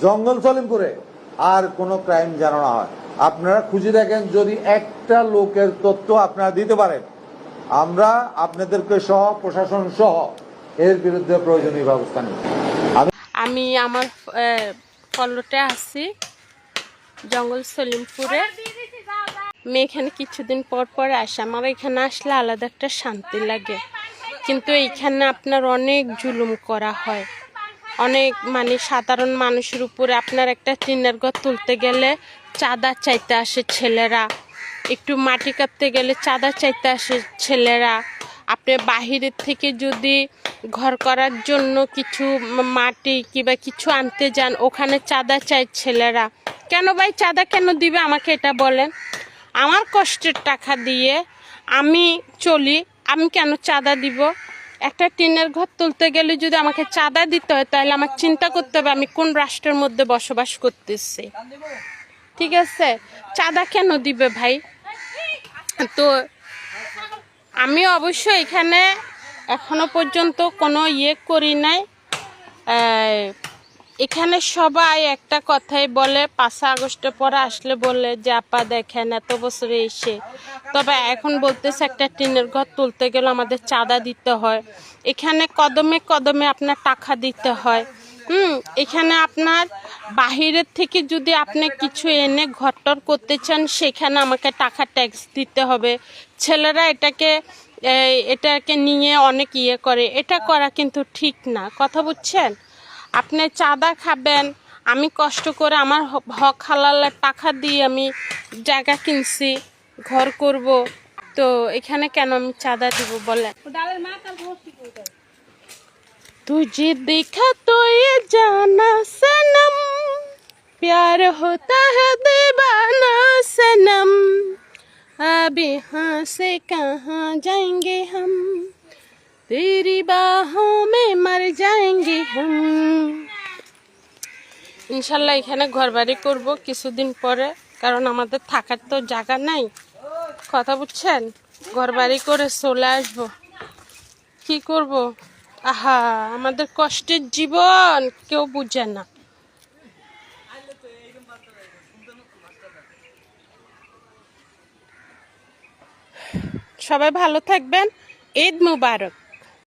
জঙ্গল সলিমপুরে আর কোনো ক্রাইম যেন না হয়। আপনারা খুঁজে দেখেন, যদি একটা লোকের তথ্য আপনারা দিতে পারেন, আমরা আপনাদেরকে সহ প্রশাসন সহ এর বিরুদ্ধে প্রয়োজনীয় ব্যবস্থা নিব। আমি আমার পল্লতে আছি জঙ্গল সলিমপুরে। আমি এখানে কিছুদিন পর পর আসি। আমার এখানে আসলে আলাদা একটা শান্তি লাগে, কিন্তু এইখানে আপনার অনেক জুলুম করা হয়, অনেক মানে সাধারণ মানুষের উপরে। আপনার একটা টিনের ঘর তুলতে গেলে চাঁদা চাইতে আসে ছেলেরা, একটু মাটি কাটতে গেলে চাঁদা চাইতে আসে ছেলেরা। আপনি বাহিরের থেকে যদি ঘর করার জন্য কিছু মাটি কিংবা কিছু আনতে যান, ওখানে চাঁদা চাই ছেলেরা। কেন ভাই চাঁদা কেন দিবে আমাকে এটা বলেন? আমার কষ্টের টাকা দিয়ে আমি চলি, আমি কেন চাঁদা দিব? একটা টিনের ঘর তুলতে গেলে যদি আমাকে চাঁদা দিতে হয়, তাহলে আমার চিন্তা করতে হবে আমি কোন রাষ্ট্রের মধ্যে বসবাস করতেছি। ঠিক আছে, চাঁদা কেন দিবে ভাই? তো আমি অবশ্যই এখানে এখনো পর্যন্ত কোনো করি নাই। এখানে সবাই একটা কথাই বলে, 5 আগস্টের পরে আসলে বলে যে আপা দেখেন এত বছরে এসে, তবে এখন বলতেছে একটা টিনের ঘর তুলতে গেলে আমাদের চাঁদা দিতে হয়। এখানে কদমে কদমে আপনার টাকা দিতে হয়। এখানে আপনার বাহিরের থেকে যদি আপনি কিছু এনে ঘরটর করতে চান, সেখানে আমাকে টাকা ট্যাক্স দিতে হবে। ছেলেরা এটাকে নিয়ে অনেক করে, এটা করা কিন্তু ঠিক না। কথা বুঝছেন? আপনি চাঁদা খাবেন, আমি কষ্ট করে আমার হক হালালের টাকা দিয়ে আমি জায়গা কিনছি, ঘর করব, তো এখানে কেন আমি চাঁদা দিব বলেন? तुझे देखा तो ये जाना सनम, प्यार होता है दीवाना सनम, अब यहाँ से कहाँ जाएंगे हम, तेरी बाहों में मर जाएंगे हम। ইনশাল্লাহ এখানে ঘর বাড়ি করবো কিছুদিন পরে, কারণ আমাদের থাকার তো জায়গা নাই। কথা বুঝছেন? ঘর বাড়ি করে চলে আসবো। কি করব? আহা, আমাদের কষ্টের জীবন কেউ বুঝে না। সবাই ভালো থাকবেন। ঈদ মুবারক।